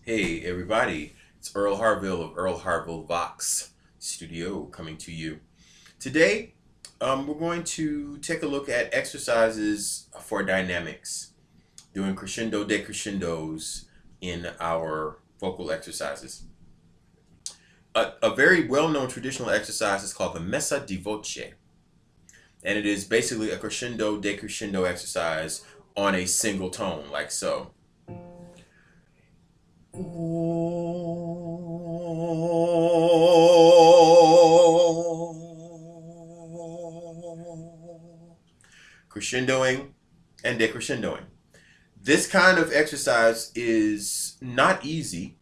Hey everybody, it's Earl Harville of Earl Harville Vox Studio coming to you. Today, we're going to take a look at exercises for dynamics, doing crescendo decrescendos in our vocal exercises. A very well-known traditional exercise is called the messa di voce, and it is basically a crescendo decrescendo exercise on a single tone, like so. Crescendoing and decrescendoing. This kind of exercise is not easy.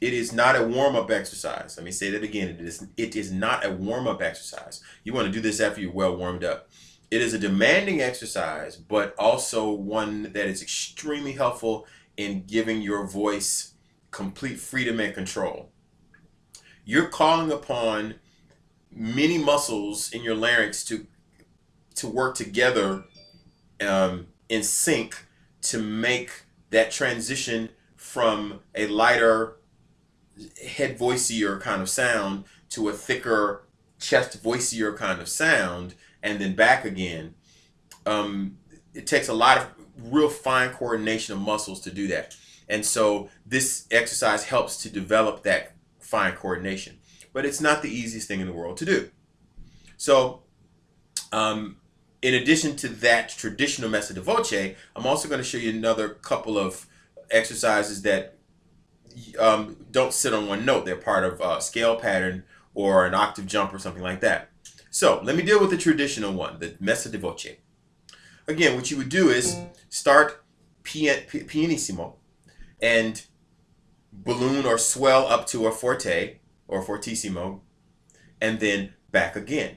It is not a warm-up exercise. Let me say that again. It is not a warm-up exercise. You want to do this after you're well warmed up. It is a demanding exercise, but also one that is extremely helpful in giving your voice complete freedom and control. You're calling upon many muscles in your larynx to work together in sync to make that transition from a lighter head voicier kind of sound to a thicker chest voicier kind of sound, and then back again. It takes a lot of real fine coordination of muscles to do that. And so this exercise helps to develop that fine coordination. But it's not the easiest thing in the world to do. So in addition to that traditional messa di voce, I'm also going to show you another couple of exercises that don't sit on one note. They're part of a scale pattern or an octave jump or something like that. So let me deal with the traditional one, the messa di voce. Again, what you would do is start pianissimo and balloon or swell up to a forte or fortissimo, and then back again.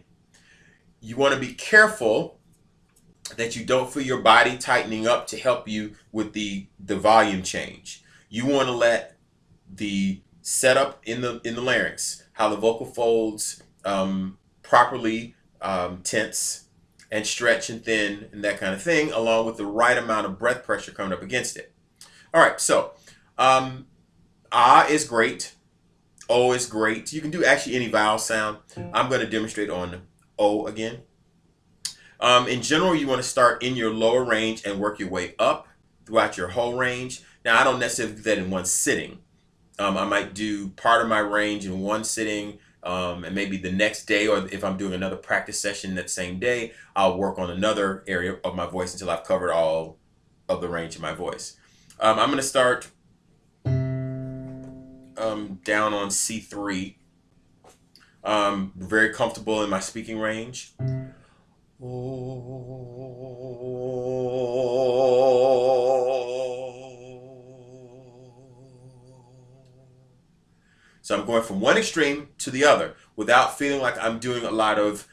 You want to be careful that you don't feel your body tightening up to help you with the volume change. You want to let the setup in the larynx, how the vocal folds properly tense and stretch and thin and that kind of thing, along with the right amount of breath pressure coming up against it. All right, so ah is great, O is great. You can do actually any vowel sound. I'm going to demonstrate on O again. In general, you want to start in your lower range and work your way up throughout your whole range. Now, I don't necessarily do that in one sitting. I might do part of my range in one sitting, and maybe the next day, or if I'm doing another practice session that same day, I'll work on another area of my voice until I've covered all of the range of my voice. I'm going to start down on C3. Very comfortable in my speaking range. So I'm going from one extreme to the other without feeling like I'm doing a lot of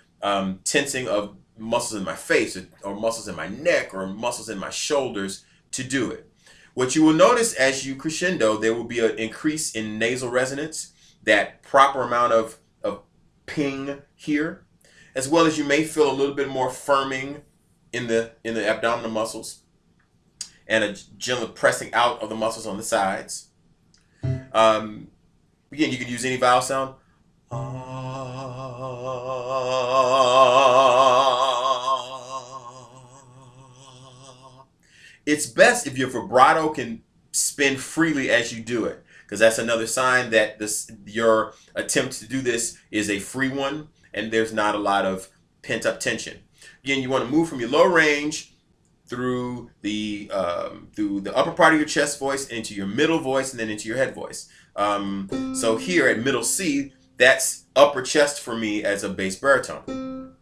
tensing of muscles in my face or muscles in my neck or muscles in my shoulders to do it. What you will notice as you crescendo, there will be an increase in nasal resonance, that proper amount of ping here, as well as you may feel a little bit more firming in the abdominal muscles and a gentle pressing out of the muscles on the sides. Again, you can use any vowel sound. It's best if your vibrato can spin freely as you do it, because that's another sign that your attempt to do this is a free one and there's not a lot of pent-up tension. Again, you want to move from your low range through the upper part of your chest voice into your middle voice and then into your head voice. So here at middle C, that's upper chest for me as a bass baritone.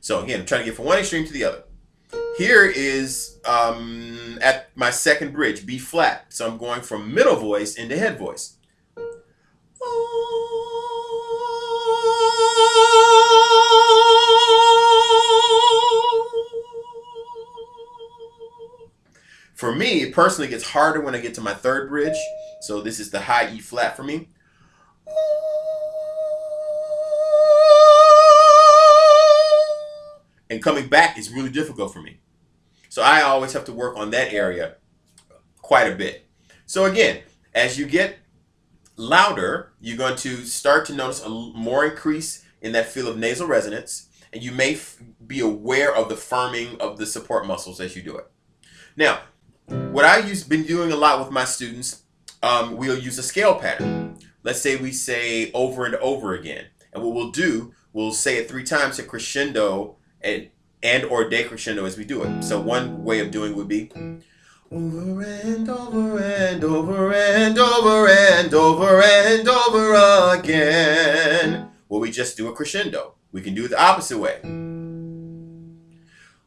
So again, I'm trying to get from one extreme to the other. Here is at my second bridge, B flat. So I'm going from middle voice into head voice. For me, it personally gets harder when I get to my third bridge. So this is the high E flat for me. and coming back is really difficult for me. So I always have to work on that area quite a bit. So again, as you get louder, you're going to start to notice a more increase in that feel of nasal resonance, and you may be aware of the firming of the support muscles as you do it. Now, what I've been doing a lot with my students, we'll use a scale pattern. Let's say we say over and over again, and what we'll do, we'll say it 3 times, a crescendo and or decrescendo as we do it. So one way of doing would be over and over and over and over and over and over again. Well, we just do a crescendo. We can do it the opposite way.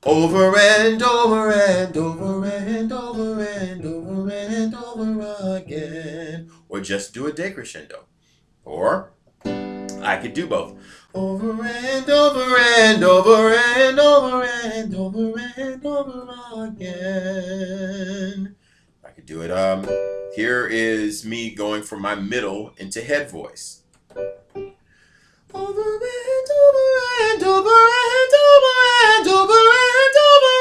Over and over and over and over and over and over again. Or just do a decrescendo. Or I could do both. Over and over and over and over and over and over again. I could do it. Here is me going from my middle into head voice. Over and over and over and over and over and over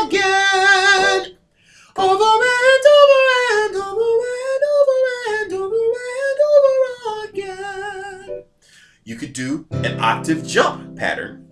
again. Over and over and over and over and over and over again. You could do an octave jump pattern.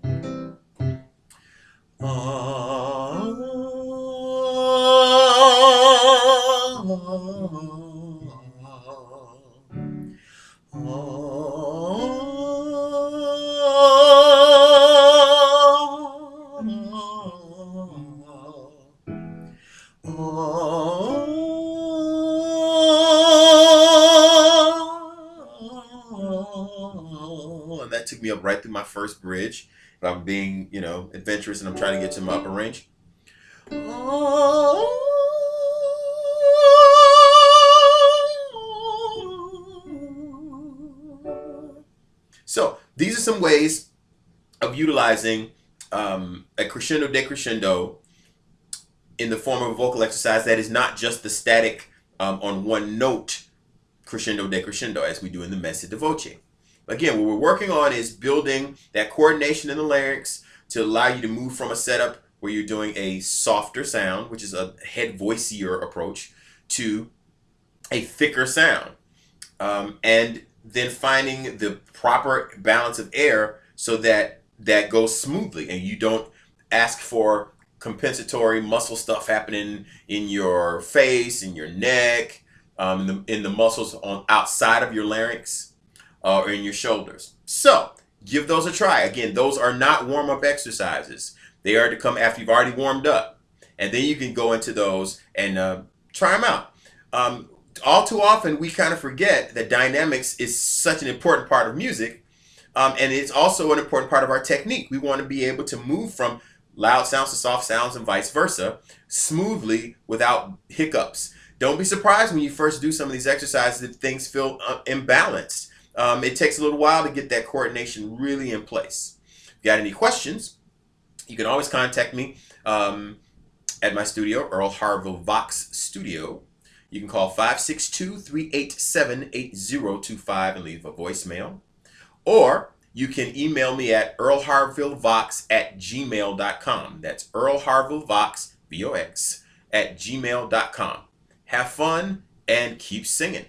And that took me up right through my first bridge. If I'm being, adventurous and I'm trying to get to my upper range. So these are some ways of utilizing a crescendo decrescendo in the form of a vocal exercise that is not just the static on one note crescendo decrescendo as we do in the messe di voce. Again, what we're working on is building that coordination in the larynx to allow you to move from a setup where you're doing a softer sound, which is a head voicier approach, to a thicker sound. And then finding the proper balance of air so that that goes smoothly and you don't ask for compensatory muscle stuff happening in your face, in your neck, in the muscles on outside of your larynx or in your shoulders. So give those a try. Again, those are not warm-up exercises. They are to come after you've already warmed up. And then you can go into those and try them out. All too often, we kind of forget that dynamics is such an important part of music. And it's also an important part of our technique. We want to be able to move from loud sounds to soft sounds and vice versa smoothly without hiccups. Don't be surprised when you first do some of these exercises that things feel imbalanced. It takes a little while to get that coordination really in place. If you got any questions, you can always contact me at my studio, Earl Harville Vox Studio. You can call 562-387-8025 and leave a voicemail. Or you can email me at earlharvillevox@gmail.com. That's earlharvillevox, VOX, @gmail.com. Have fun and keep singing.